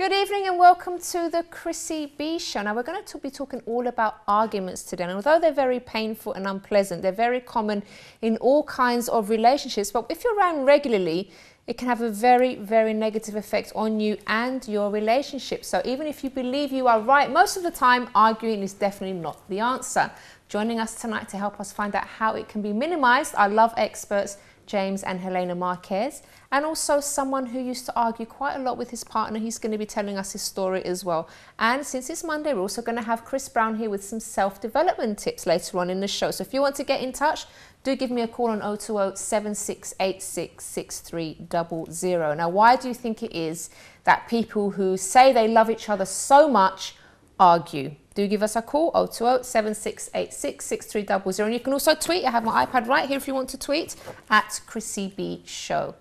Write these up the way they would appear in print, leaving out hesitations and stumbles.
Good evening and welcome to the Chrissy B Show. Now we're going to be talking all about arguments today. And although they're very painful and unpleasant, they're very common in all kinds of relationships. But if you're around regularly, it can have a very, very negative effect on you and your relationship. So even if you believe you are right, most of the time, arguing is definitely not the answer. Joining us tonight to help us find out how it can be minimized are love experts James and Helena Marques, and also someone who used to argue quite a lot with his partner. He's going to be telling us his story as well. And since it's Monday, we're also going to have Chris Brown here with some self-development tips later on in the show. So if you want to get in touch, do give me a call on 020 7686 6300. Now, why do you think it is that people who say they love each other so much argue? Do give us a call, 020 7686 6300. And you can also tweet. I have my iPad right here if you want to tweet, at Chrissy B Show.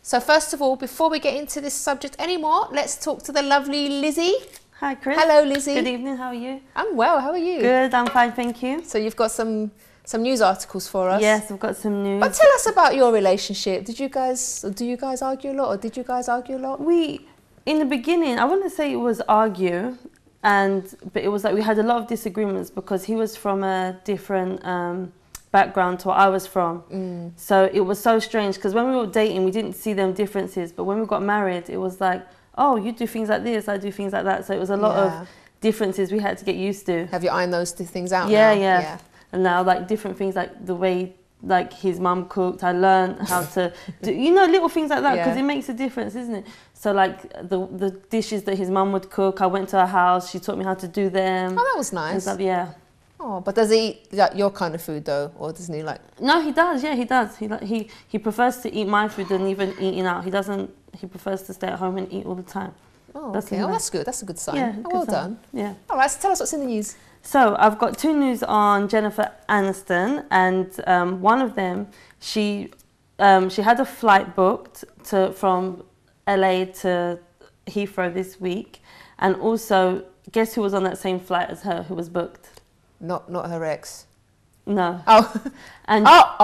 So first of all, before we get into this subject anymore, let's talk to the lovely Lizzie. Hi, Chris. Hello, Lizzie. Good evening. How are you? I'm well. How are you? Good. I'm fine, thank you. So you've got some news articles for us. Yes, I've got some news. But tell us about your relationship. Do you guys argue a lot, or did you guys argue a lot? In the beginning, I wouldn't say it was argue, but it was like we had a lot of disagreements because he was from a different background to what I was from. So it was so strange because when we were dating, we didn't see them differences. But when we got married, it was like, oh, you do things like this, I do things like that. So it was a lot of differences we had to get used to. Have you ironed those things out now? Yeah. And now, like, different things, like the way, like, his mum cooked, I learned how to do, little things like that, because it makes a difference, isn't it? So, like, the dishes that his mum would cook, I went to her house, she taught me how to do them. Oh, that was nice. Stuff, yeah. Oh, but does he eat like your kind of food, though? Or doesn't he like... No, he does, yeah, he does. He prefers to eat my food than even eating out. He prefers to stay at home and eat all the time. Oh, okay. Oh, that's good. That's a good sign. Yeah, well done. Yeah. All right, so tell us what's in the news. So I've got two news on Jennifer Aniston, and one of them, she had a flight booked from LA to Heathrow this week, and also guess who was on that same flight as her, who was booked? Not her ex. No. Oh. And yeah.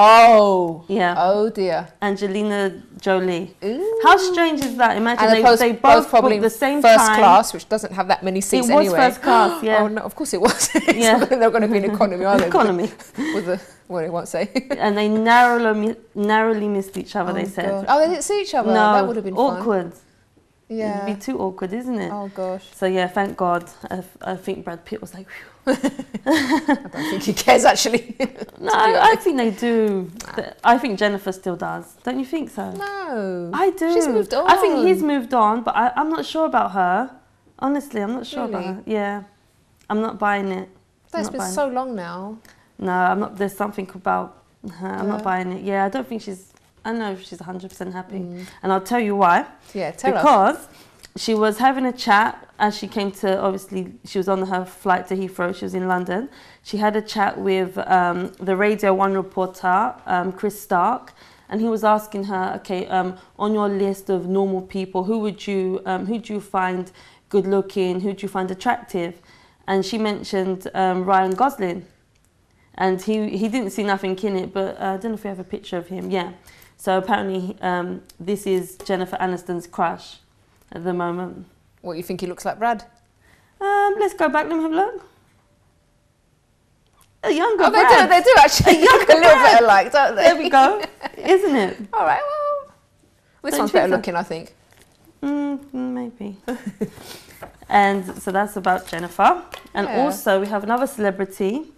Oh dear. Angelina Jolie. Ooh. How strange is that? Imagine they both probably booked the same first time. class, which doesn't have that many seats anyway. It was first class, yeah. Oh no, of course it was. Yeah. They're not going to be in economy, are they? Economy. With the what I won't say. And they narrowly missed each other. They said. God. Oh, they didn't see each other. No, that would have been awkward. Fun. Yeah. It'd be too awkward, isn't it? Oh gosh. So yeah, thank God. I think Brad Pitt was like, I don't think he cares actually. No, I think they do. I think Jennifer still does. Don't you think so? No. I do. She's moved on. I think he's moved on, but I'm not sure about her. Honestly, I'm not sure about her. Yeah. I'm not buying it. It's been so long now. No, I'm not. There's something about her. I'm not buying it. Yeah, I don't think I don't know if she's 100% happy. And I'll tell you why. Yeah, tell us. Because she was having a chat as she came to, obviously, she was on her flight to Heathrow. She was in London. She had a chat with the Radio 1 reporter, Chris Stark, and he was asking her, okay, on your list of normal people, who do you find good looking? Who do you find attractive? And she mentioned Ryan Gosling. And he didn't see nothing in it, but I don't know if we have a picture of him. Yeah. So apparently this is Jennifer Aniston's crush at the moment. What, you think he looks like Brad? Let's go back, let me have a look. A younger Brad. Oh, they do actually look a little bit alike, don't they? There we go, isn't it? All right, well, this one's better looking, I think. Maybe. And so that's about Jennifer. And also we have another celebrity.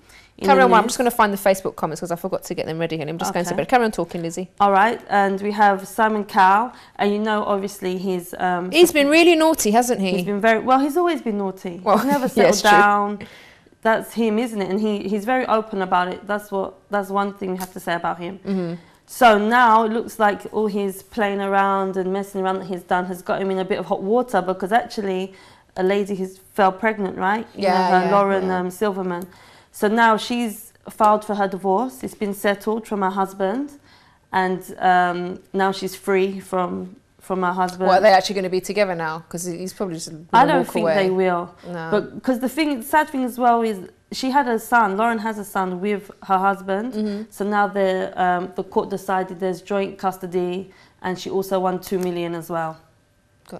Carry on, I'm just going to find the Facebook comments because I forgot to get them ready and I'm just going to bed. Carry on talking, Lizzie. All right, and we have Simon Cowell, and obviously he's been really naughty, hasn't he? He's been he's always been naughty. Well, he's never settled down. That's him, isn't it? And he's very open about it. That's one thing we have to say about him. So now it looks like all his playing around and messing around that he's done has got him in a bit of hot water, because actually a lady fell pregnant, right? Lauren Silverman. So now she's filed for her divorce. It's been settled from her husband, and now she's free from her husband. Well, are they actually going to be together now? Because he's probably just going to walk away. I don't think they will. No. But because the sad thing as well is she had a son. Lauren has a son with her husband. So now the court decided there's joint custody, and she also won $2 million as well.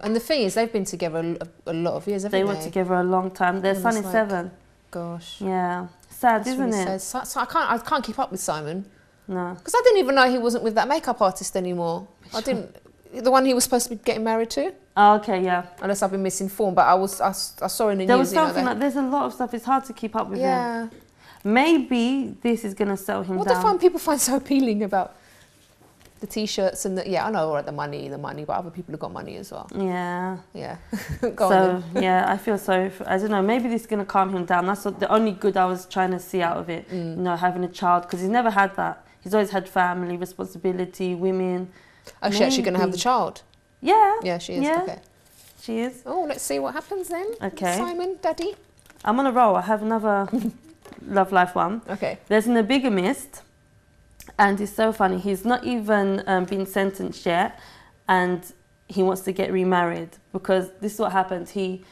And the thing is, they've been together a lot of years, haven't they? They were together a long time. Their son is 7. Gosh. Yeah. Sad, That's isn't really it? sad. So I can't keep up with Simon. No. Because I didn't even know he wasn't with that makeup artist anymore. I didn't. The one he was supposed to be getting married to. Oh, okay, yeah. Unless I've been misinformed, but I saw in the news. There was something like, there's a lot of stuff. It's hard to keep up with him. Maybe this is going to sell him down. What do people find so appealing about the T-shirts and the, I know, all right, the money, but other people have got money as well. Yeah. Yeah. Yeah, I feel sorry for, I don't know, maybe this is going to calm him down. That's the only good I was trying to see out of it, you know, having a child, because he's never had that. He's always had family, responsibility, women. Oh, she's actually going to have the child? Yeah. Yeah, she is. Yeah. Okay. She is. Oh, let's see what happens then. Okay. Simon, Daddy. I'm on a roll. I have another love life one. Okay. There's an bigamist, and it's so funny. He's not even been sentenced yet, and he wants to get remarried, because this is what happened. He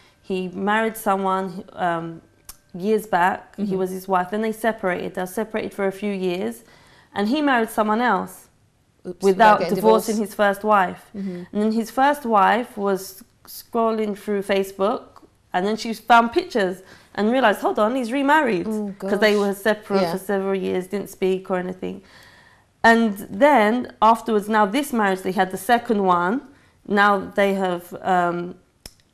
married someone years back. He was his wife. Then they separated. They were separated for a few years, and he married someone else. Oops, without divorcing his first wife. And then his first wife was scrolling through Facebook, and then she found pictures and realised, hold on, he's remarried, because they were separate for several years, didn't speak or anything. And then afterwards, now this marriage, they had the second one. Now they have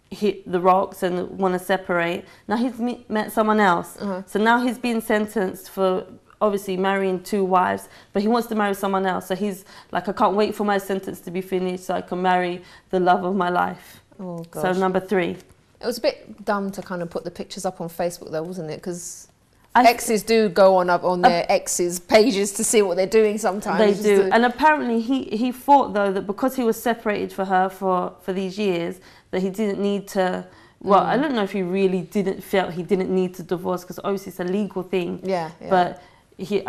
hit the rocks and want to separate. Now he's met someone else. So now he's being sentenced for obviously marrying 2 wives, but he wants to marry someone else. So he's like, I can't wait for my sentence to be finished so I can marry the love of my life. Oh, gosh. So number 3. It was a bit dumb to kind of put the pictures up on Facebook though, wasn't it? Because exes do go on their exes' pages to see what they're doing sometimes. They do. And apparently he thought, though, that because he was separated for her for these years, that he didn't need to... Well, I don't know if he really felt he didn't need to divorce, because obviously it's a legal thing. Yeah. But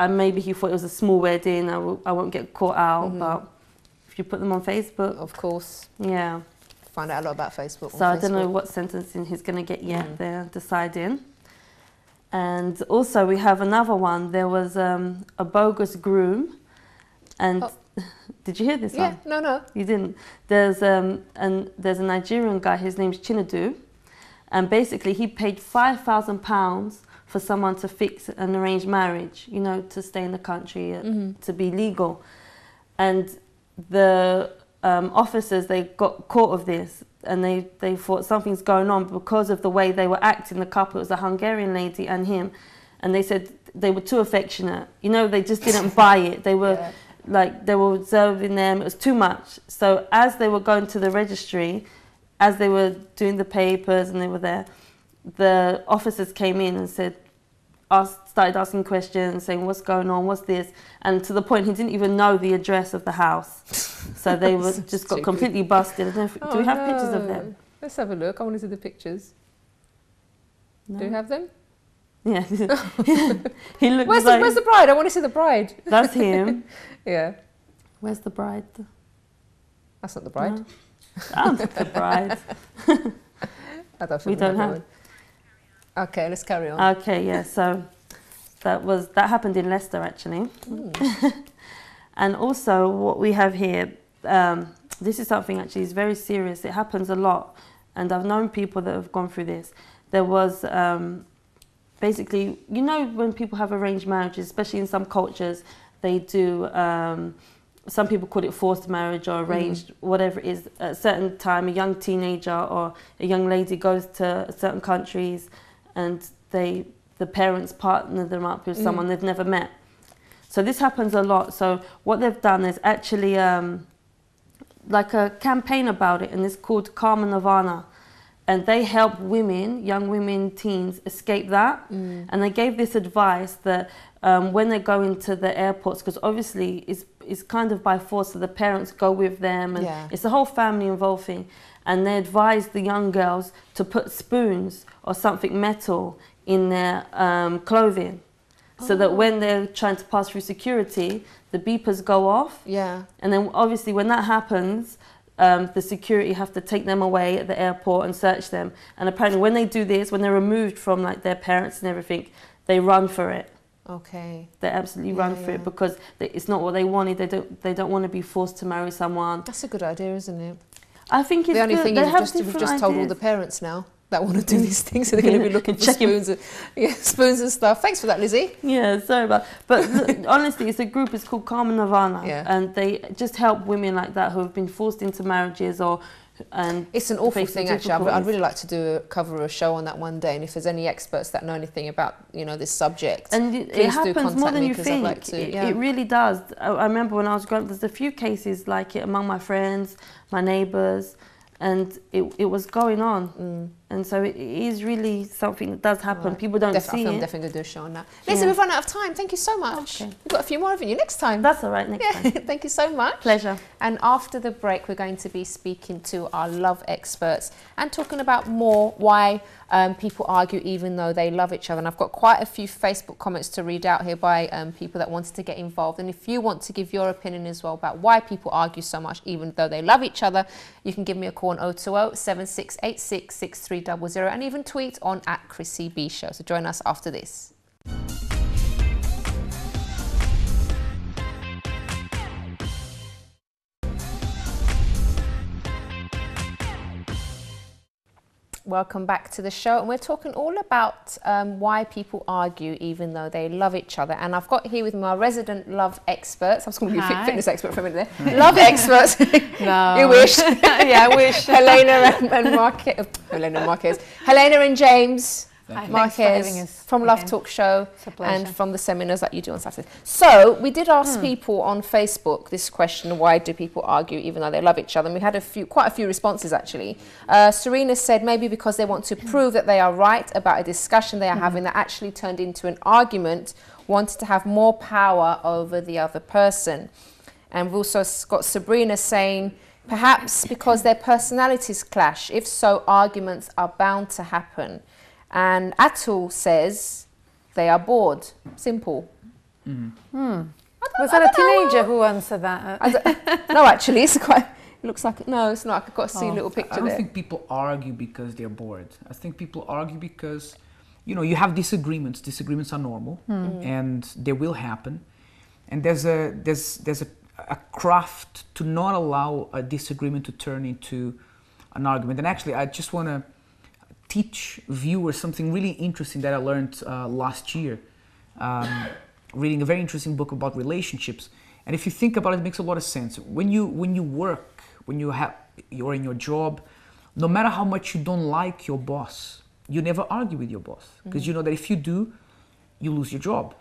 maybe he thought it was a small wedding, I won't get caught out. But if you put them on Facebook... Of course. Yeah. Find out a lot about Facebook. So I don't know what sentencing he's going to get yet. They're deciding. And also we have another one. There was a bogus groom. And did you hear this one? Yeah, no. You didn't. There's a Nigerian guy, his name's Chinedu. And basically he paid £5,000 for someone to fix an arranged marriage, you know, to stay in the country, to be legal. And the officers, they got caught of this, and they thought something's going on because of the way they were acting, the couple. It was a Hungarian lady and him, and they said they were too affectionate. You know, they just didn't buy it. They were like, they were observing them. It was too much. So as they were going to the registry, as they were doing the papers and they were there, the officers came in and started asking questions, saying, what's going on, what's this? And to the point, he didn't even know the address of the house. So they were just got completely busted. Do we have pictures of them? Let's have a look. I want to see the pictures. No. Do you have them? Yeah. He looks where's the bride? I want to see the bride. That's him. Yeah. Where's the bride? That's not the bride. No. I'm not the bride. I don't think we don't have. Okay, let's carry on. Okay, yeah. So that happened in Leicester, actually. And also what we have here, this is something actually is very serious. It happens a lot, and I've known people that have gone through this. There was basically, you know, when people have arranged marriages, especially in some cultures, they do. Some people call it forced marriage or arranged, whatever it is. At a certain time, a young teenager or a young lady goes to certain countries, and the parents partner them up with someone they've never met. So this happens a lot. So what they've done is actually like a campaign about it, and it's called Karma Nirvana. And they help women, young women, teens, escape that. And they gave this advice that when they go into the airports, because obviously it's kind of by force, so the parents go with them, and it's a whole family involved thing. And they advise the young girls to put spoons or something metal in their clothing, so that when they're trying to pass through security, the beepers go off. Yeah. And then obviously when that happens, the security have to take them away at the airport and search them. And apparently when they do this, when they're removed from like their parents and everything, they run for it. Okay. They absolutely run for it, because it's not what they wanted. They don't want to be forced to marry someone. That's a good idea, isn't it? I think it's the only good. thing They is have we've just told all the parents now that want to do these things, so they're going to be looking for spoons and stuff. Thanks for that, Lizzie. Yeah, sorry about. But look, honestly, it's a group. It's called Karma Nirvana, and they just help women like that who have been forced into marriages and it's an awful thing, actually. I'd really like to cover a show on that one day, and if there's any experts that know anything about this subject, and it happens more than you think. Like it really does. I remember when I was growing up, there's a few cases like it among my friends, my neighbours, and it was going on. And so it is really something that does happen. People don't see it. I'm definitely going to do a show on that. Lizzie, we've run out of time. Thank you so much. Okay. We've got a few more of you next time. That's all right, next time. Thank you so much. Pleasure. And after the break, we're going to be speaking to our love experts and talking about more why people argue even though they love each other. And I've got quite a few Facebook comments to read out here by people that wanted to get involved. And if you want to give your opinion as well about why people argue so much even though they love each other, you can give me a call on 020 7686 6300 and even tweet on @Chrissy B Show. So join us after this. Welcome back to the show, and we're talking all about why people argue even though they love each other. And I've got here with my resident love experts. I was going to be a fitness expert for a minute there. Love experts. No. You wish. Yeah, I wish. Helena and James Marques from Love Talk Show and from the seminars that you do on Saturday. So we did ask people on Facebook this question: why do people argue even though they love each other? And we had quite a few responses actually. Serena said maybe because they want to prove that they are right about a discussion they are having that actually turned into an argument, wanted to have more power over the other person. And we've also got Sabrina saying perhaps because their personalities clash. If so, arguments are bound to happen. And Atul says they are bored. Simple. Was that a teenager who answered that? No, actually, it's quite. It looks like no, it's not. I've got to see a little picture there. I don't think people argue because they're bored. I think people argue because, you have disagreements. Disagreements are normal, and they will happen. And there's a craft to not allow a disagreement to turn into an argument. And actually, I just want to teach viewers something really interesting that I learned last year, reading a very interesting book about relationships. And if you think about it, it makes a lot of sense. When you work, you're in your job, no matter how much you don't like your boss, you never argue with your boss, because you know that if you do, you lose your job.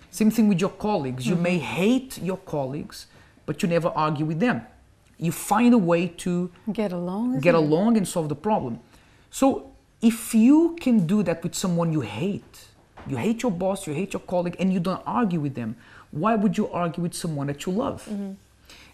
Same thing with your colleagues. You may hate your colleagues, but you never argue with them. You find a way to get along and solve the problem. So if you can do that with someone you hate your boss, you hate your colleague, and you don't argue with them, why would you argue with someone that you love? And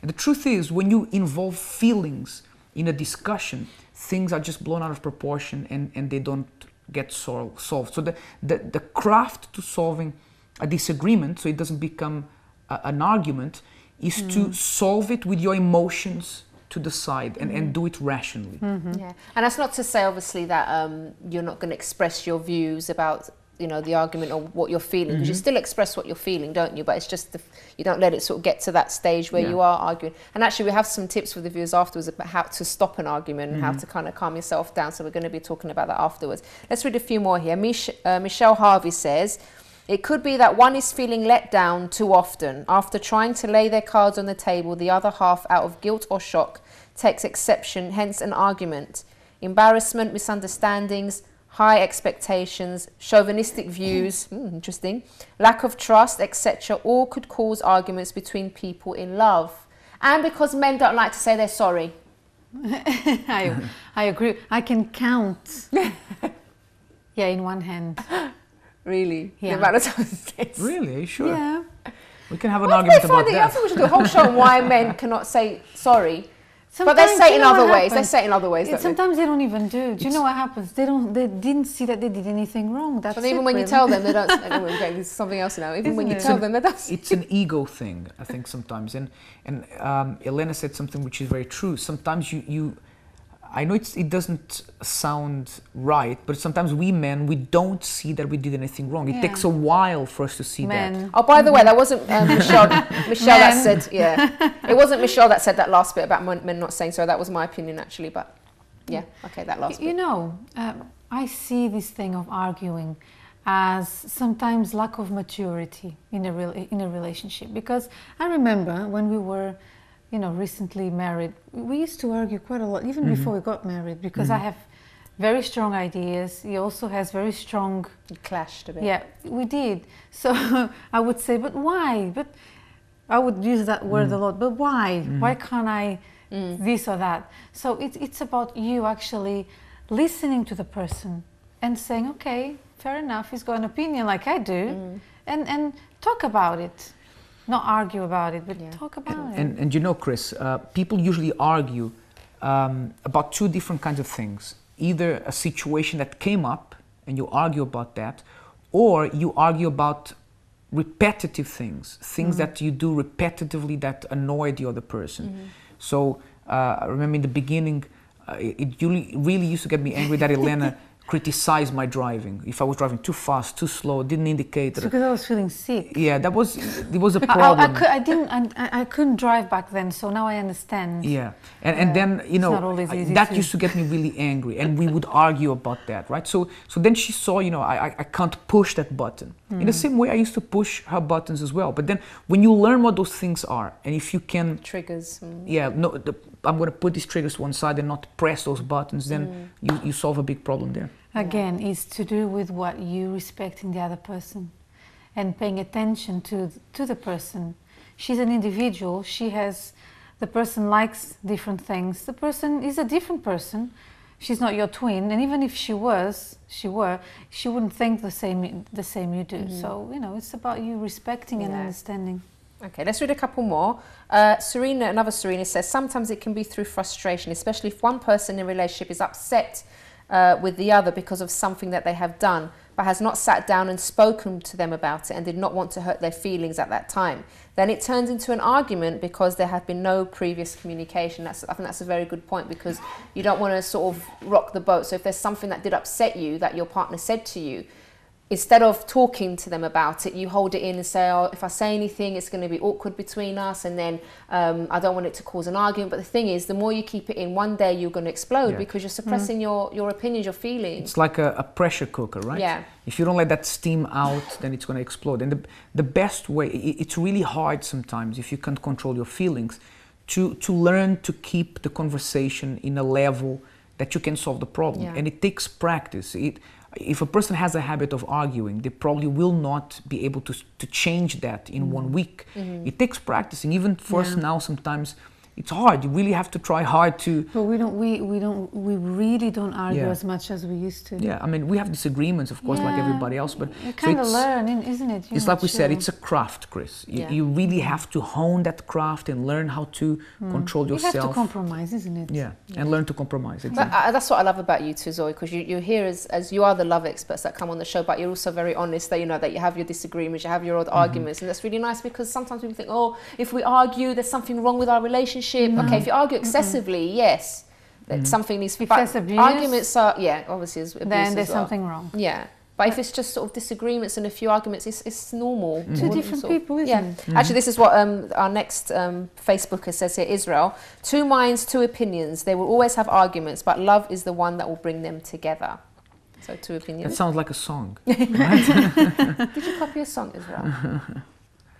the truth is, when you involve feelings in a discussion, things are just blown out of proportion and they don't get solved. So the craft to solving a disagreement, so it doesn't become an argument, is to solve it with your emotions to the side and do it rationally. Yeah, and that's not to say obviously that you're not going to express your views about the argument or what you're feeling, because you still express what you're feeling, don't you? But it's just you don't let it sort of get to that stage where you are arguing. And actually we have some tips for the viewers afterwards about how to stop an argument and how to kind of calm yourself down, so we're going to be talking about that afterwards. Let's read a few more here. Michelle Harvey says it could be that one is feeling let down too often. After trying to lay their cards on the table, the other half, out of guilt or shock, takes exception, hence an argument. Embarrassment, misunderstandings, high expectations, chauvinistic views, interesting, lack of trust, etc. all could cause arguments between people in love. And because men don't like to say they're sorry. I agree. I can count. In one hand. Really? Yeah. The amount of times Really? Are you sure? Yeah. We can have an argument about that. I think we should do a whole show on why men cannot say sorry. Sometimes, but they say it in other ways. They say it in other ways. Sometimes they don't even do. Do you know what happens? They didn't see that they did anything wrong. That's but even when you tell them, they don't. Anyway, okay, this is something else now. Even when you tell them, they don't. It's an ego thing, I think, sometimes. And Elena said something which is very true. Sometimes I know it doesn't sound right, but sometimes we men, we don't see that we did anything wrong. It takes a while for us to see that. Oh, by the way, that wasn't Michelle that said, it wasn't Michelle that said that last bit about men not saying so. That was my opinion, actually, but yeah, okay, that last bit. You know, I see this thing of arguing as sometimes lack of maturity in a relationship, because I remember when we were, you know, recently married, we used to argue quite a lot, even before we got married, because I have very strong ideas. He also has very strong... You clashed a bit. Yeah, we did. So I would say, but why? But I would use that word a lot, but why? Why can't I this or that? So it's about you actually listening to the person and saying, okay, fair enough, he's got an opinion like I do, and talk about it. Not argue about it, but talk about it. And you know, Chris, people usually argue about two different kinds of things. Either a situation that came up and you argue about that, or you argue about repetitive things that you do repetitively that annoy the other person. So I remember in the beginning, it really used to get me angry that Helena criticized my driving. If I was driving too fast, too slow, didn't indicate. It's because I was feeling sick. Yeah, it was a problem. I couldn't drive back then, so now I understand. Yeah, and then, you know, that used to get me really angry, and we would argue about that, right? So then she saw, you know, I can't push that button. In the same way, I used to push her buttons as well. But then when you learn what those things are, and if you can... Triggers. Yeah, no, I'm going to put these triggers to one side and not press those buttons, then you solve a big problem there. Again, it's to do with what you respect in the other person and paying attention to the person. She's an individual. The person likes different things. The person is a different person. She's not your twin, and even if she wouldn't think the same you do. So, you know, it's about you respecting and understanding. Okay, let's read a couple more. Another Serena says, sometimes it can be through frustration, especially if one person in a relationship is upset with the other because of something that they have done, but has not sat down and spoken to them about it and did not want to hurt their feelings at that time. Then it turns into an argument because there have been no previous communication. I think that's a very good point, because you don't want to sort of rock the boat. So if there's something that did upset you that your partner said to you, instead of talking to them about it, you hold it in and say, oh, if I say anything, it's going to be awkward between us, and then I don't want it to cause an argument. But the thing is, the more you keep it in, one day you're going to explode because you're suppressing your opinions, your feelings. It's like a pressure cooker, right? Yeah. If you don't let that steam out, then it's going to explode. And the best way, it's really hard sometimes, if you can't control your feelings, to learn to keep the conversation in a level that you can solve the problem. And it takes practice. If a person has a habit of arguing, they probably will not be able to change that in 1 week. It takes practicing. Even for us now, sometimes it's hard. You really have to try hard to... But we really don't argue as much as we used to. Yeah, I mean, we have disagreements, of course, like everybody else, but... You kind of learn, isn't it? It's like we said, it's a craft, Chris. You really have to hone that craft and learn how to control yourself. You have to compromise, isn't it? Yeah, and learn to compromise, exactly. But that's what I love about you too, Zoe, because you're here as you are the love experts that come on the show, but you're also very honest, that you know that you have your disagreements, you have your old arguments, and that's really nice, because sometimes people think, oh, if we argue, there's something wrong with our relationship. Okay, if you argue excessively, yes, that something needs to be... If abuse, arguments are, obviously is abuse. Then there's something wrong. Yeah. But if it's just sort of disagreements and a few arguments, it's normal. Two different people, isn't it? Actually, this is what our next Facebooker says here, Israel. 2 minds, 2 opinions. They will always have arguments, but love is the one that will bring them together. So 2 opinions. That sounds like a song. Did you copy a song, Israel?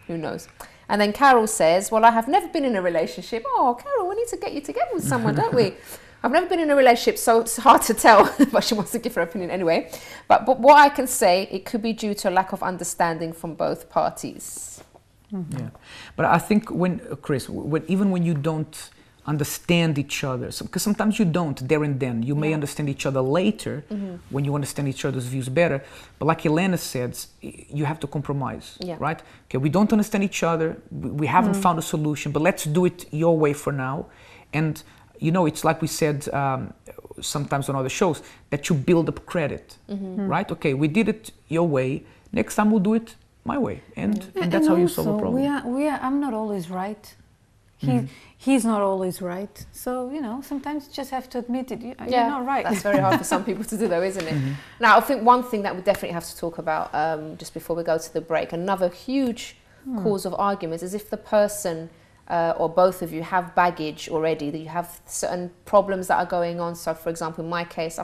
Who knows? And then Carol says, well, I have never been in a relationship. Oh, Carol, we need to get you together with someone, don't we? I've never been in a relationship, so it's hard to tell, but she wants to give her opinion anyway. But what I can say, it could be due to a lack of understanding from both parties. Yeah, but I think Chris, even when you don't understand each other, because sometimes you don't there and then, you may understand each other later when you understand each other's views better. But like Helena said, you have to compromise, right? Okay, we don't understand each other, we haven't found a solution, but let's do it your way for now. And you know, it's like we said sometimes on other shows, that you build up credit, right? Okay, we did it your way, next time we'll do it my way, and that's how you solve a problem. I'm not always right. He's not always right. So, you know, sometimes you just have to admit it. You're not right. That's very hard for some people to do though, isn't it? Now, I think one thing that we definitely have to talk about just before we go to the break, another huge cause of arguments is if the person or both of you have baggage already, that you have certain problems that are going on. So, for example, in my case,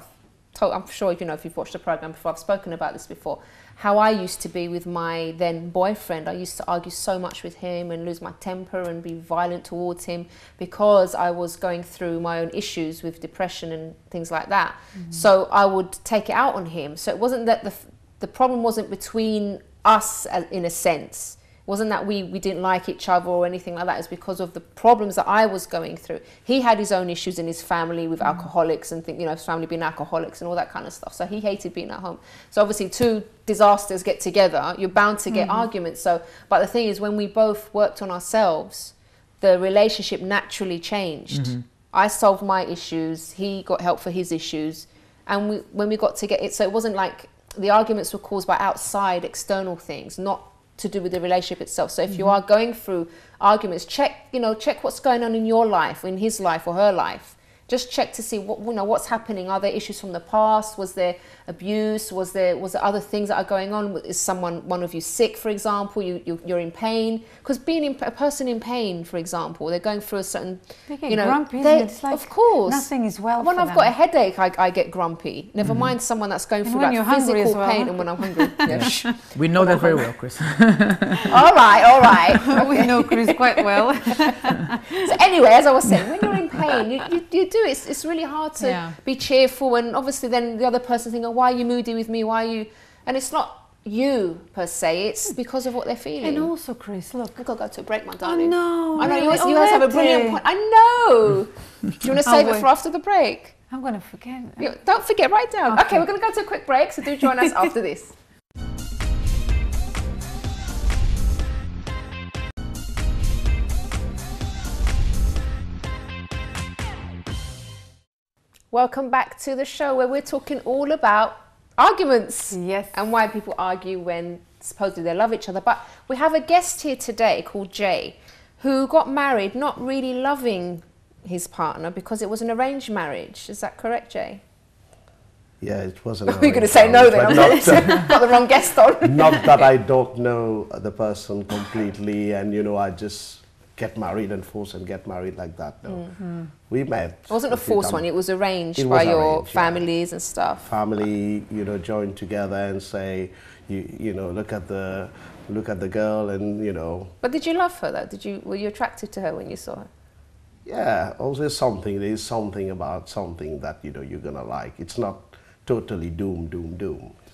I'm sure, you know, if you've watched the program before, I've spoken about this before, how I used to be with my then boyfriend. I used to argue so much with him and lose my temper and be violent towards him because I was going through my own issues with depression and things like that. So I would take it out on him. So it wasn't that the problem wasn't between us in a sense. It wasn't that we didn't like each other or anything like that. It's because of the problems that I was going through. He had his own issues in his family with alcoholics and you know, his family being alcoholics and all that kind of stuff. So he hated being at home. So obviously two disasters get together, you're bound to get arguments. So, but the thing is, when we both worked on ourselves, the relationship naturally changed. I solved my issues, he got help for his issues. And when we got to get it, so it wasn't like the arguments were caused by outside external things, not to do with the relationship itself. So if you are going through arguments, check what's going on in your life, in his life or her life. Just check to see what's happening. Are there issues from the past? Was there abuse? Was there other things that are going on? Is one of you sick, for example? You're in pain? Because being a person in pain, for example, they're going through a certain, they get grumpy, isn't it? It's like of course, nothing is well. When for I've them. got a headache, I get grumpy. Never mind someone that's going through like physical pain, and when I'm hungry. We know that very well, Chris. All right. We know Chris quite well. So anyway, as I was saying, when you're in pain, you do. It's really hard to be cheerful, and obviously then the other person thinking, oh, why are you moody with me? Why are you? And it's not you per se, it's because of what they're feeling. And also, Chris, look. We've got to go to a break, my darling. Oh no. I know you guys have a brilliant point. I know. Do you want to save it for after the break? I'm going to forget. Don't forget, write down. Okay, we're going to go to a quick break, so do join us after this. Welcome back to the show where we're talking all about arguments. Yes. And why people argue when supposedly they love each other. But we have a guest here today called Jay, who got married not really loving his partner because it was an arranged marriage. Is that correct, Jay? Yeah, it was an We're going to say no then. Got the wrong guest on. Not that I don't know the person completely and, you know, I just get married and force and get married like that. No. We met. It wasn't a forced one, it was arranged by your families and stuff. Family, you know, join together and say, you know, look at the girl and, you know. But did you love her though? Were you attracted to her when you saw her? Yeah, there's something about something that, you know, you're gonna like. It's not totally doom.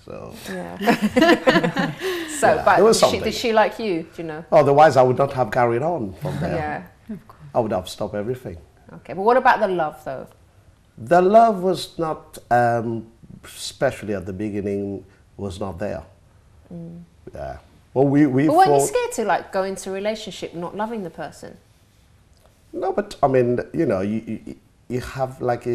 So yeah. But did she like you? Do you know? Otherwise, I would not have carried on from there. Yeah, of course. I would have stopped everything. Okay, but what about the love, though? The love was not, especially at the beginning, was not there. Yeah. Well, we. But weren't you scared to like go into a relationship not loving the person? No, but I mean, you know, you have like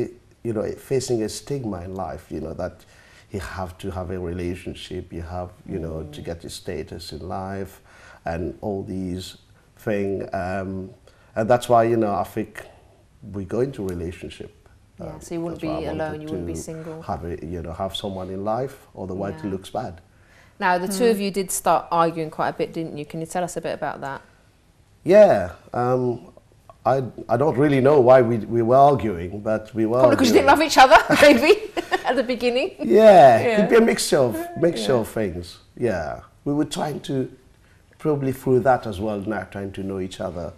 facing a stigma in life, you know, that you have to have a relationship, you have, you know, to get your status in life and all these things. And that's why, you know, I think we go into a relationship. Yeah, so you wouldn't be alone, you wouldn't be single. Have someone in life, otherwise it looks bad. Now, the two of you did start arguing quite a bit, didn't you? Can you tell us a bit about that? Yeah. I don't really know why we were arguing, but we were. Probably because you didn't love each other, maybe, at the beginning. Yeah, it could be a mixture of things. Yeah, we were trying to, probably through that as well, now trying to know each other.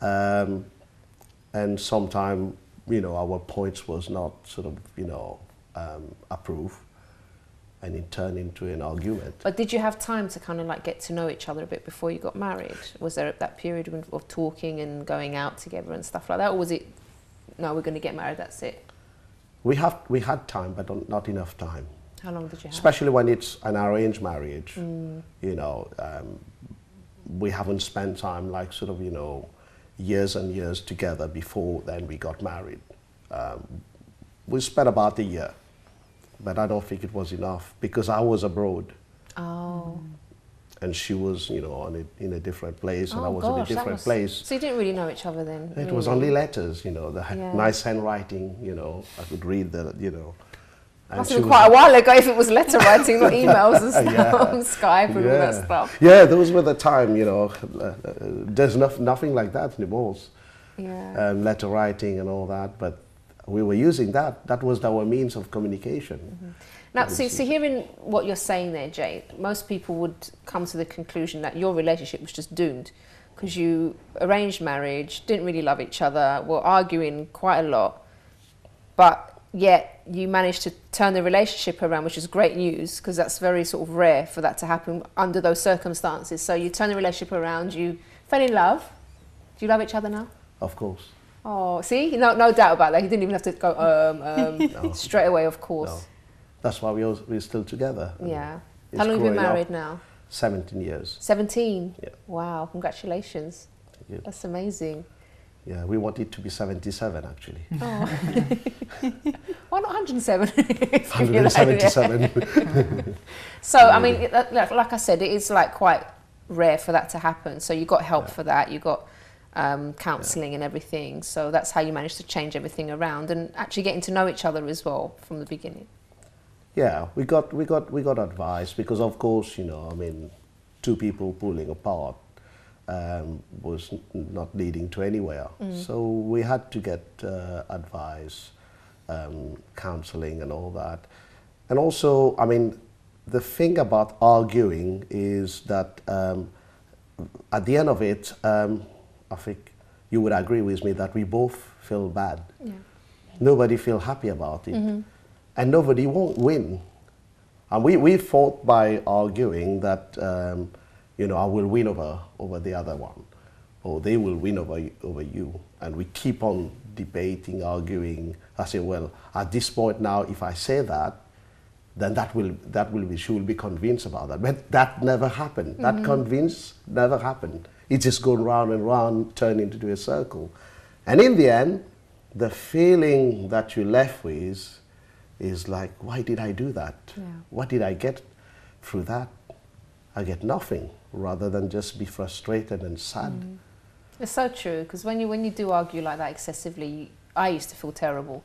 And sometimes, you know, our points was not sort of, you know, approved. And it turned into an argument. But did you have time to kind of like get to know each other a bit before you got married? Was there that period of talking and going out together and stuff like that? Or was it, no, we're going to get married, that's it? We had time, but not enough time. How long did you have? Especially when it's an arranged marriage. You know, we haven't spent time like sort of, you know, years and years together before then we got married. We spent about a year. But I don't think it was enough because I was abroad. Oh. and she was, you know, in a different place, and I was in a gosh, different place. So you didn't really know each other then? It was only letters, you know, Yeah. nice handwriting, you know, I could read the, you know. And Must she have been was- quite a while ago if it was letter writing, not emails and stuff, Yeah. on Skype and all that stuff. Yeah, those were the time, you know, there's nothing like that anymore. Yeah. Letter writing and all that, but we were using that. That was our means of communication. Now, so hearing what you're saying there, Jay, most people would come to the conclusion that your relationship was just doomed because you arranged marriage, didn't really love each other, were arguing quite a lot, but yet you managed to turn the relationship around, which is great news because that's very sort of rare for that to happen under those circumstances. So you turn the relationship around, you fell in love. Do you love each other now? Of course. Oh, see, no doubt about that. You didn't even have to go No. straight away, of course. No. That's why we're still together. Yeah. It's How long have you been growing up. married now? 17 years. 17? Yeah. Wow, congratulations. Thank you. That's amazing. Yeah, we want it to be 77 actually. Oh. Why not 107? If you like, 177. So, I mean, like I said, it is like quite rare for that to happen. So you got help for that. You got counselling and everything. So that's how you managed to change everything around and actually getting to know each other as well from the beginning. Yeah, we got advice because, of course, you know, I mean, two people pulling apart was not leading to anywhere. So we had to get advice, counseling and all that. And also, I mean, the thing about arguing is that at the end of it, I think you would agree with me that we both feel bad. Yeah. Nobody feel happy about it. And nobody won't win. And we fought by arguing that, you know, I will win over the other one, or they will win over you. And we keep on debating, arguing. I say, well, at this point now, if I say that, then she will be convinced about that. But that never happened. That convince never happened. It just goes round and round, turned into a circle. And in the end, the feeling that you're left with is like, why did I do that? Yeah. What did I get through that? I get nothing, rather than just be frustrated and sad. It's so true, because when you do argue like that excessively, I used to feel terrible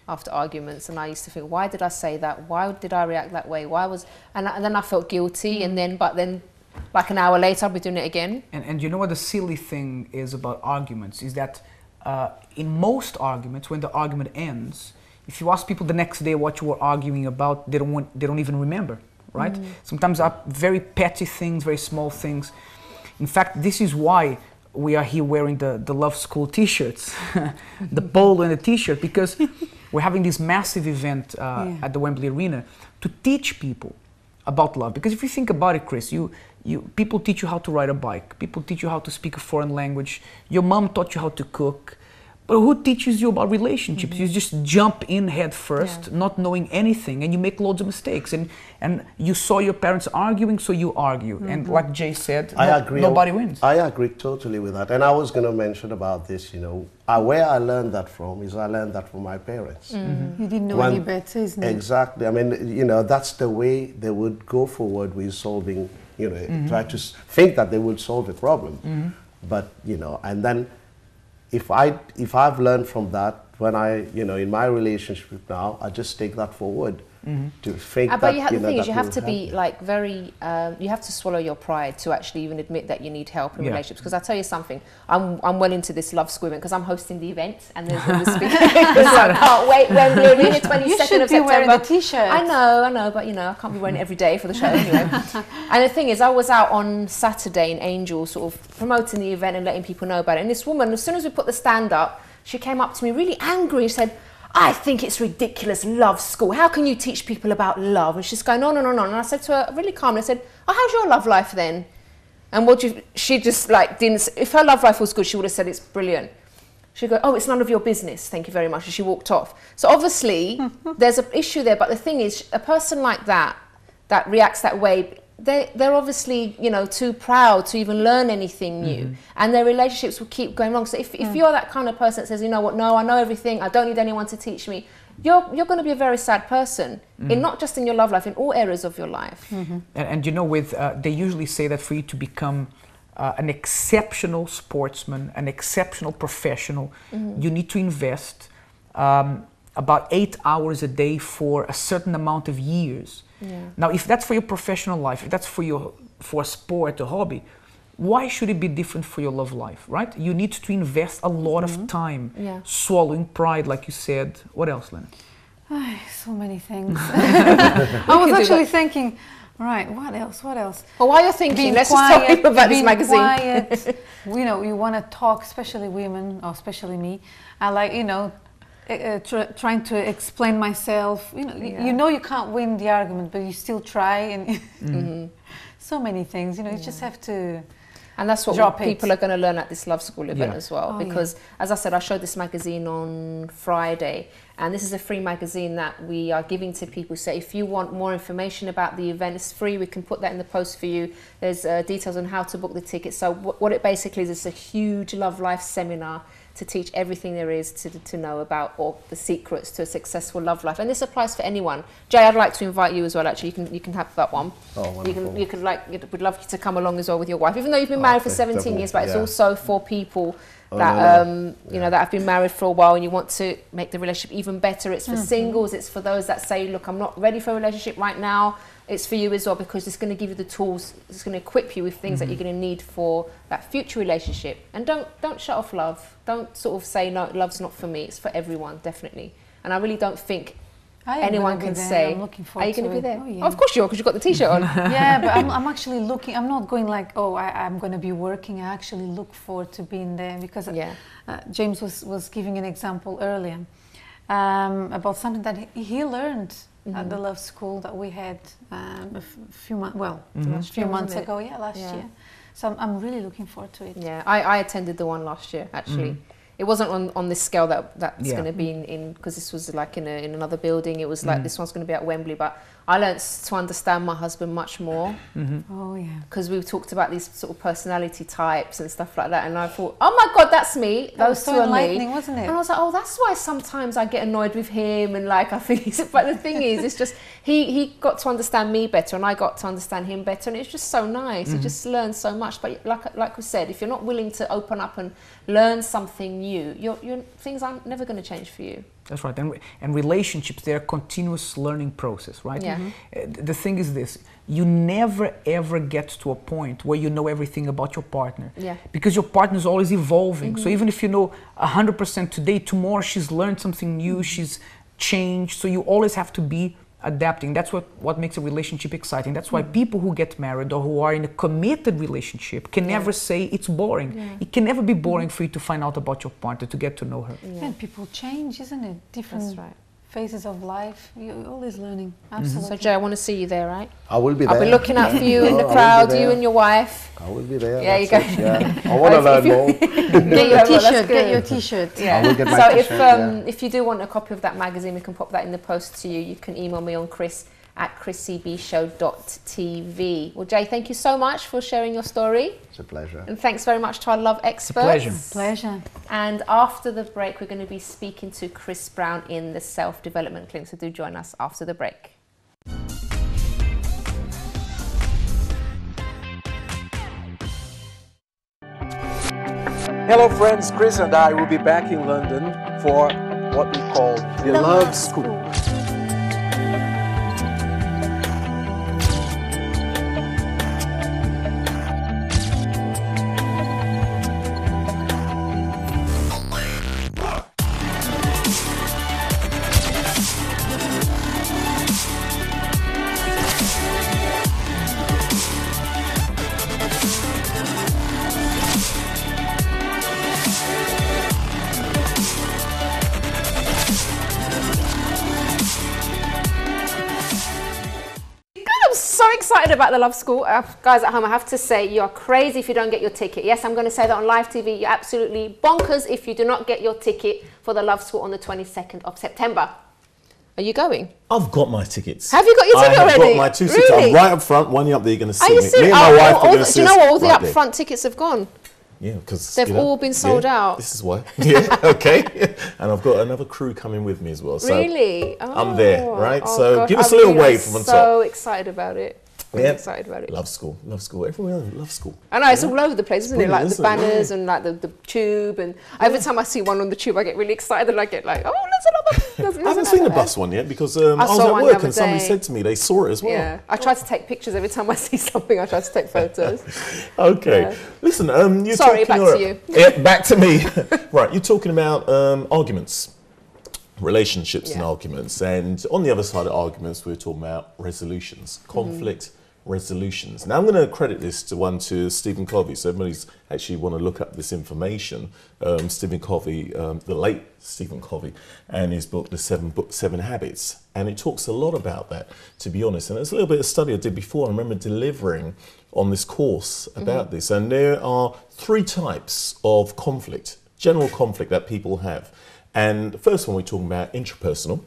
after arguments, and I used to think, why did I say that? Why did I react that way? And then I felt guilty, but then like an hour later I'll be doing it again. And you know what the silly thing is about arguments is that in most arguments, when the argument ends, if you ask people the next day what you were arguing about, they don't even remember, right? Sometimes are very petty things, very small things. In fact, this is why we are here wearing the Love School t-shirts, the polo and the t-shirt, because we're having this massive event at the Wembley Arena to teach people about love. Because if you think about it, Chris, people teach you how to ride a bike, people teach you how to speak a foreign language, your mom taught you how to cook, but who teaches you about relationships? You just jump in head first, not knowing anything, and you make loads of mistakes. And you saw your parents arguing, so you argue. And like Jay said, I agree. Nobody wins. I agree totally with that. And I was going to mention about this, you know, where I learned that from is I learned that from my parents. You didn't know any better, isn't it? Exactly. I mean, you know, that's the way they would go forward with solving, you know, try to think that they would solve a problem. But, you know, and then if I've learned from that, when I, you know, in my relationship now, I just take that forward to think that, But the thing is, that you have will to help be me. like very, you have to swallow your pride to actually even admit that you need help in relationships. Because I tell you something, I'm well into this Love School event because I'm hosting the event and there's the speaker. So I can't wait. Wembley Arena, 22nd You should of be September. wearing the t-shirt. I know, but you know, I can't be wearing it every day for the show anyway. And the thing is, I was out on Saturday in Angel, sort of promoting the event and letting people know about it. And this woman, as soon as we put the stand up, she came up to me really angry and said, I think it's ridiculous, Love School. How can you teach people about love? And she's going, no. And I said to her really calmly, I said, oh, how's your love life then? And she just like didn't, if her love life was good, she would have said it's brilliant. She'd go, oh, it's none of your business, thank you very much. And she walked off. So obviously there's an issue there, but the thing is, a person like that reacts that way, they're obviously, you know, too proud to even learn anything new, and their relationships will keep going wrong. So if you're that kind of person that says, you know what, no, I know everything, I don't need anyone to teach me, you're going to be a very sad person, in not just in your love life, in all areas of your life. And you know, they usually say that for you to become an exceptional sportsman, an exceptional professional, you need to invest about 8 hours a day for a certain amount of years. Now, if that's for your professional life, if that's for a sport, a hobby, why should it be different for your love life, right? You need to invest a lot of time swallowing pride, like you said. What else, Lena? So many things. I was actually thinking, right, what else? Well, while you're thinking, let's just tell people about this magazine. Quiet, you know, you want to talk, especially women, or especially me. I like, you know, trying to explain myself. You know you can't win the argument, but you still try, and so many things. You know, you just have to. And that's what people are going to learn at this Love School event as well. Because, as I said, I showed this magazine on Friday. And this is a free magazine that we are giving to people. So if you want more information about the event, it's free. We can put that in the post for you. There's details on how to book the ticket. So what it basically is, it's a huge love life seminar to teach everything there is to know about all the secrets to a successful love life. And this applies for anyone. Jay, I'd like to invite you as well, actually. You can have that one. Oh, wonderful. We'd love you to come along as well with your wife, even though you've been married for 17 years, but it's also for people that you know, that have been married for a while and you want to make the relationship even better. It's for singles, it's for those that say, look, I'm not ready for a relationship right now. It's for you as well, because it's going to give you the tools, it's going to equip you with things that you're going to need for that future relationship. And don't shut off love. Don't sort of say, no, love's not for me. It's for everyone, definitely. And I really don't think anyone can say, I'm looking are you going to be there? Oh, yeah. Oh, of course you are, because you've got the t-shirt on. Yeah, but I'm actually looking, I'm not going like, oh, I'm going to be working. I actually look forward to being there, because James was giving an example earlier about something that he learned at the Love School that we had a few months ago, last year. So I'm really looking forward to it. Yeah, I attended the one last year, actually. It wasn't on this scale that's going to be in, because this was like in another building. It was like, this one's going to be at Wembley, but I learned to understand my husband much more. Oh yeah. Because we talked about these sort of personality types and stuff like that, and I thought, oh my God, that's me. Those two are me, wasn't it? And I was like, oh, that's why sometimes I get annoyed with him, and like I think but the thing is, it's just he got to understand me better, and I got to understand him better, and it's just so nice. You just learn so much. But like we said, if you're not willing to open up and learn something new, your things aren't never going to change for you. That's right. And relationships, they're a continuous learning process, right? The thing is this, you never ever get to a point where you know everything about your partner. Because your partner is always evolving. So even if you know 100% today, tomorrow she's learned something new, she's changed. So you always have to be adapting. That's what makes a relationship exciting. That's why people who get married or who are in a committed relationship can never say it's boring. It can never be boring for you to find out about your partner, to get to know her. And people change, isn't it? Different phases of life. You're always learning. Absolutely. So Jay, I want to see you there, right? I will be there. I'll be looking out for you in the crowd, you and your wife. I will be there. Yeah, you go. I want to learn more. Get your t-shirt. Get your t-shirt. Yeah. I will get my t-shirt, if you do want a copy of that magazine, we can pop that in the post to you. You can email me on chris@chrissybshow.tv. Well, Jay, thank you so much for sharing your story. It's a pleasure. And thanks very much to our love experts. It's a Pleasure. And after the break, we're going to be speaking to Chris Brown in the Self-Development Clinic. So do join us after the break. Hello friends, Chris and I will be back in London for what we call the Love School. Excited about the Love School. Guys at home, I have to say, you're crazy if you don't get your ticket. Yes, I'm going to say that on live TV. You're absolutely bonkers if you do not get your ticket for the Love School on the 22nd of September. Are you going? I've got my tickets. Have you got your ticket already? I have got my 2 seats. Really? I'm right up front, one up there, you're going to see me. Me and my wife are going to see do you know what? All the right upfront tickets have gone. Yeah, because They've all been sold out. This is why. Yeah, okay. And I've got another crew coming with me as well. So Really? I'm there, right? Oh So gosh, give us I a little really wave am from on top. so excited about it. Really Yeah. excited about it. Love school, love school. Everyone loves school. I know, it's all over the place, isn't it? brilliant, Like the isn't it? banners and like the tube, and every time I see one on the tube, I get really excited and I get like, oh, there's I haven't seen the bus one yet because I was saw at one the work other and somebody day. said to me they saw it as well. Yeah, I try to take pictures every time I see something. I try to take photos. Okay. Yeah. Listen, you're Sorry, talking... back to you. Yeah, back to me. Right, you're talking about arguments, relationships and Yeah. arguments. And on the other side of arguments, we're talking about resolutions, conflict resolutions. Now, I'm going to credit this to Stephen Covey. So everybody's actually want to look up this information. Stephen Covey, the late Stephen Covey, and his book, The Seven Habits. And it talks a lot about that, to be honest. And there's a little bit of study I did before. I remember delivering on this course about this. And there are 3 types of conflict, general conflict that people have. And the first one we're talking about intrapersonal.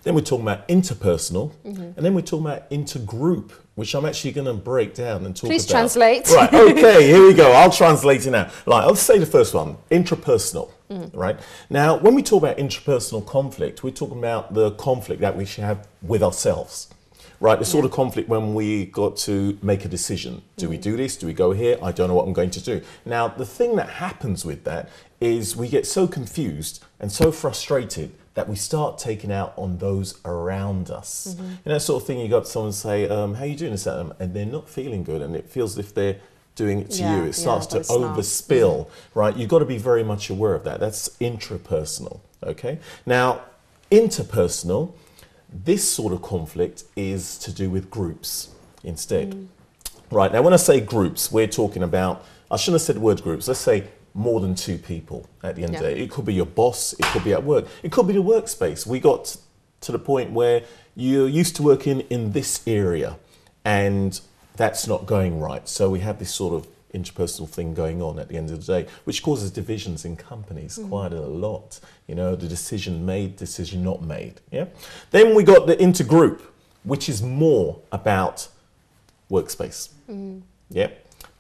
Then we're talking about interpersonal, and then we're talking about intergroup, which I'm actually going to break down and talk Please about. translate. Right, okay, here we go. I'll translate it now. Right, I'll say the first one, intrapersonal, right? Now, when we talk about intrapersonal conflict, we're talking about the conflict that we should have with ourselves. Right, the sort of conflict when we got to make a decision. Do we do this? Do we go here? I don't know what I'm going to do. Now, the thing that happens with that is we get so confused and so frustrated that we start taking out on those around us. And that sort of thing, you go up to someone and say, how are you doing this? And they're not feeling good, and it feels as if they're doing it to you. It starts to overspill, right? You've got to be very much aware of that. That's intrapersonal, okay? Now, interpersonal, this sort of conflict is to do with groups instead. Right, now when I say groups, we're talking about, I shouldn't have said the word groups, let's say more than 2 people at the end of the day. It could be your boss, it could be at work, it could be the workspace. We got to the point where you're used to working in this area and that's not going right. So we have this sort of interpersonal thing going on at the end of the day, which causes divisions in companies quite a lot. You know, the decision made, decision not made. Yeah. Then we got the intergroup, which is more about workspace. Yeah.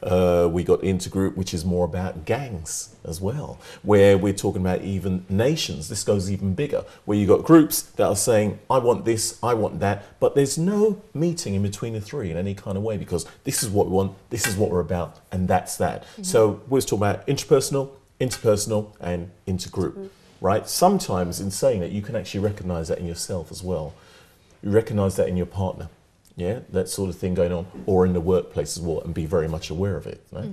We got intergroup, which is more about gangs as well, where we're talking about even nations. This goes even bigger, where you got groups that are saying, I want this, I want that, but there's no meeting in between the 3 in any kind of way, because this is what we want, this is what we're about, and that's that. So we're talking about interpersonal, interpersonal, and intergroup, right? Sometimes in saying that, you can actually recognize that in yourself as well. You recognize that in your partner. Yeah, that sort of thing going on, or in the workplace as well, and be very much aware of it. Right?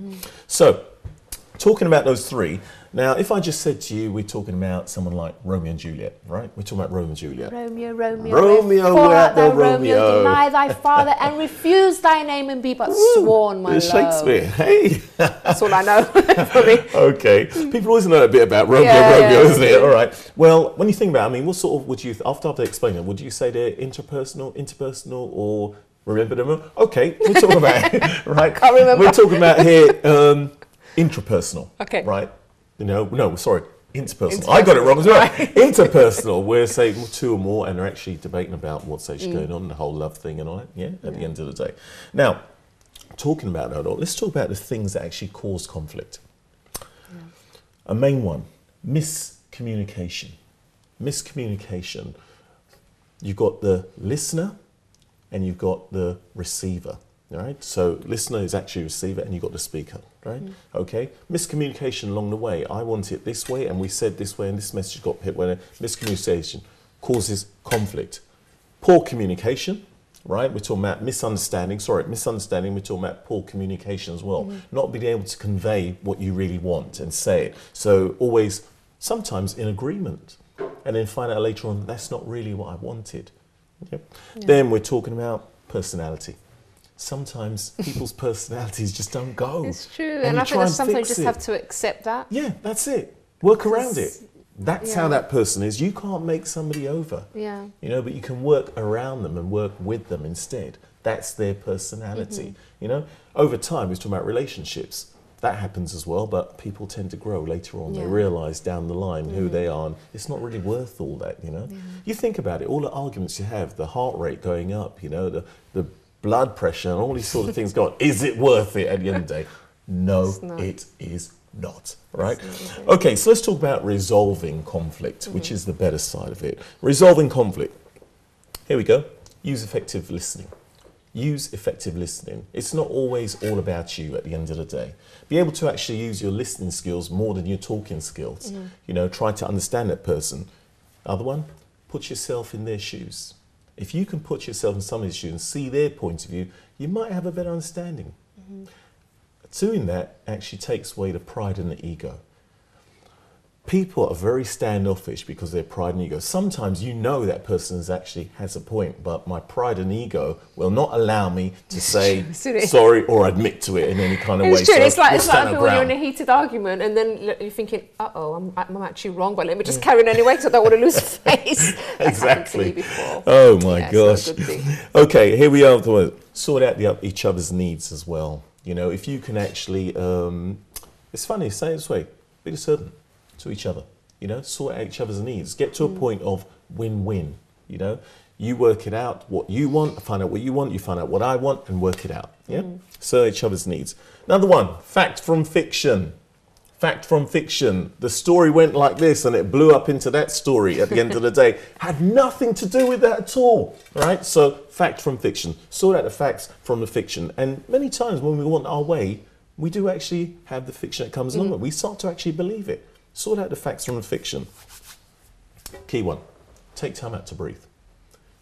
So, talking about those 3, now if I just said to you, we're talking about someone like Romeo and Juliet, right? We're talking about Romeo and Juliet. Romeo, Romeo, Romeo, wherefore where art thou, art thou, Romeo? deny thy father and refuse thy name and be but sworn, my love. Shakespeare, hey. That's all I know for me. Okay, people always know a bit about Romeo, isn't it? All right. Well, when you think about it, I mean, what sort of would you, after I've explained it, would you say they're interpersonal, or remember them? Okay, we're talking about it, right? Can't remember. We're talking about here intrapersonal. Okay. Right. You know, no, sorry, interpersonal. I got it wrong as well. Interpersonal, where say 2 or more, and they're actually debating about what's actually going on, the whole love thing and all that. Yeah. At the end of the day. Now, talking about that, let's talk about the things that actually cause conflict. A main one, miscommunication. Miscommunication. You've got the listener and you've got the receiver, all right? So listener is actually receiver, and you've got the speaker, right? Okay, miscommunication along the way. I want it this way, and we said this way, and this message got hit. When miscommunication causes conflict. Poor communication, right? We're talking about misunderstanding. We're talking about poor communication as well. Not being able to convey what you really want and say it. So always, sometimes in agreement, and then find out later on, that's not really what I wanted. Then we're talking about personality. Sometimes people's personalities just don't go. It's true, and I think that sometimes you just have to accept that. Yeah, that's it. Work around it. That's how that person is. You can't make somebody over. Yeah. You know, but you can work around them and work with them instead. That's their personality. You know, over time, we're talking about relationships. That happens as well, but people tend to grow later on. They realise down the line who they are, and it's not really worth all that, you know. You think about it, all the arguments you have, the heart rate going up, you know, the blood pressure and all these sort of things going on. Is it worth it at the end of the day? No, it is not. Right? Okay, so let's talk about resolving conflict, which is the better side of it. Resolving conflict. Here we go. Use effective listening. Use effective listening. It's not always all about you at the end of the day. Be able to actually use your listening skills more than your talking skills. You know, try to understand that person. Other one, put yourself in their shoes. If you can put yourself in somebody's shoes and see their point of view, you might have a better understanding. Doing that actually takes away the pride and the ego. People are very standoffish because of their pride and ego. Sometimes you know that person actually has a point, but my pride and ego will not allow me to say sorry or admit to it in any kind of way. It's true. So It's like when you're in a heated argument and then you're thinking, uh-oh, I'm actually wrong, but let me just carry on anyway because I don't want to lose face. Exactly. Oh my gosh. Okay, here we are. Sort out each other's needs as well. You know, if you can actually, it's funny, say it this way, be a servant to each other, you know, sort out each other's needs, get to a point of win-win, you know, you work it out what you want, I find out what you want, you find out what I want and work it out, yeah, sort each other's needs. Another one, fact from fiction. Fact from fiction. The story went like this and it blew up into that story at the end of the day. Had nothing to do with that at all, right? So fact from fiction. Sort out the facts from the fiction. And many times when we want our way, we do actually have the fiction that comes along with it. We start to actually believe it. Sort out the facts from the fiction. Key one, take time out to breathe.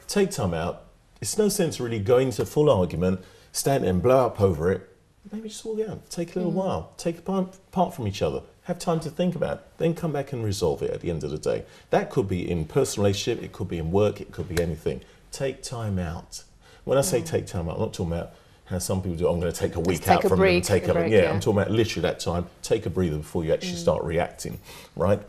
Take time out. It's no sense really going to full argument, stand there and blow up over it. Maybe just walk out, take a little while, take apart from each other, have time to think about it, then come back and resolve it at the end of the day. That could be in personal relationship, it could be in work, it could be anything. Take time out. When I say take time out, I'm not talking about how some people do, I'm going to take a week out from them and take a break. Yeah, I'm talking about literally that time, take a breather before you actually start reacting, right?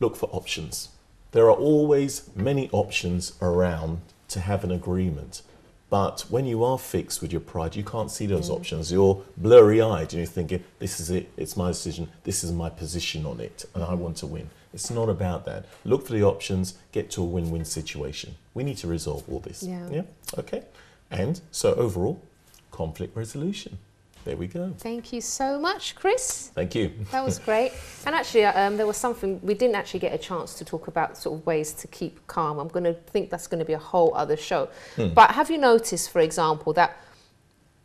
Look for options. There are always many options around to have an agreement. But when you are fixed with your pride, you can't see those options. You're blurry-eyed and you're thinking, this is it, it's my decision, this is my position on it, and I want to win. It's not about that. Look for the options, get to a win-win situation. We need to resolve all this. Yeah? Okay? And so overall, conflict resolution. There we go. Thank you so much, Chris. Thank you. That was great. And actually, there was something, we didn't actually get a chance to talk about sort of ways to keep calm. I'm going to think that's going to be a whole other show. But have you noticed, for example, that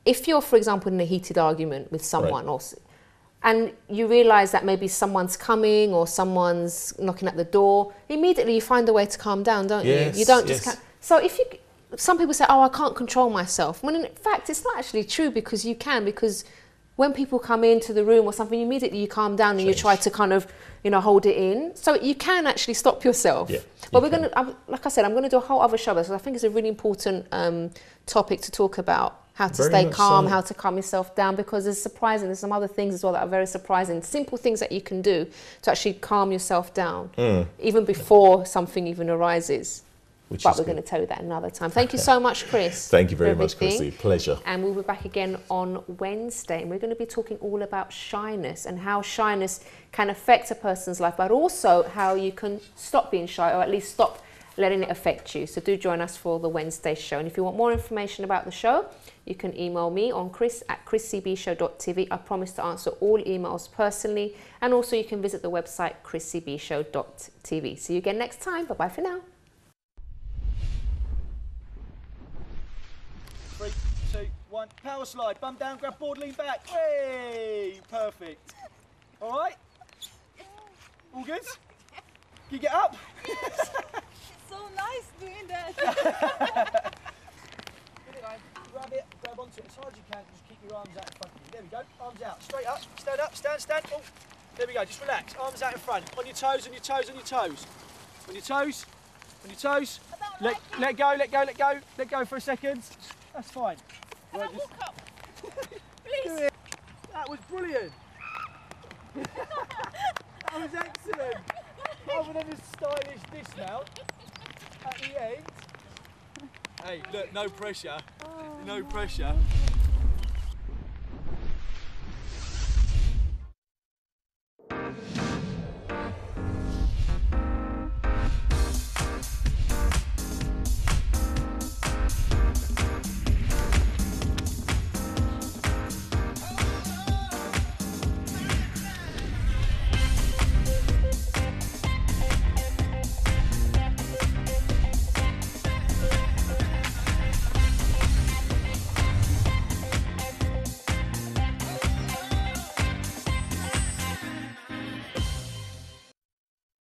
if you're, for example, in a heated argument with someone else, and you realise that maybe someone's coming or someone's knocking at the door, immediately you find a way to calm down, don't you? You don't just... So if you... Some people say, oh, I can't control myself. When in fact, it's not actually true because you can. Because when people come into the room or something, immediately you calm down and you try to kind of, you know, hold it in. So you can actually stop yourself. But we're going to, like I said, I'm going to do a whole other show because I think it's a really important topic to talk about. How to stay calm, how to calm yourself down, because it's surprising. There's some other things as well that are very surprising. Simple things that you can do to actually calm yourself down, even before something even arises. But we're going to tell you that another time. Thank you so much, Chris. Thank you very much, Chrissy. Pleasure. And we'll be back again on Wednesday. And we're going to be talking all about shyness and how shyness can affect a person's life, but also how you can stop being shy, or at least stop letting it affect you. So do join us for the Wednesday show. And if you want more information about the show, you can email me on chris@chrissybshow.tv. I promise to answer all emails personally. And also you can visit the website chrissybshow.tv. See you again next time. Bye-bye for now. 3, 2, 1, power slide, bum down, grab board, lean back. Hey, perfect. All right? All good? Can you get up? It's so nice doing that. Grab it, grab onto it as hard as you can, just keep your arms out in front of you. There we go, arms out, straight up, stand up, stand. Oh, there we go, just relax, arms out in front, on your toes, on your toes, on your toes. On your toes, on your toes. Let go for a second. That's fine. Can I walk up? Please. That was brilliant. That was excellent. Other than a stylish dismount at the end. Hey, look, no pressure. No pressure.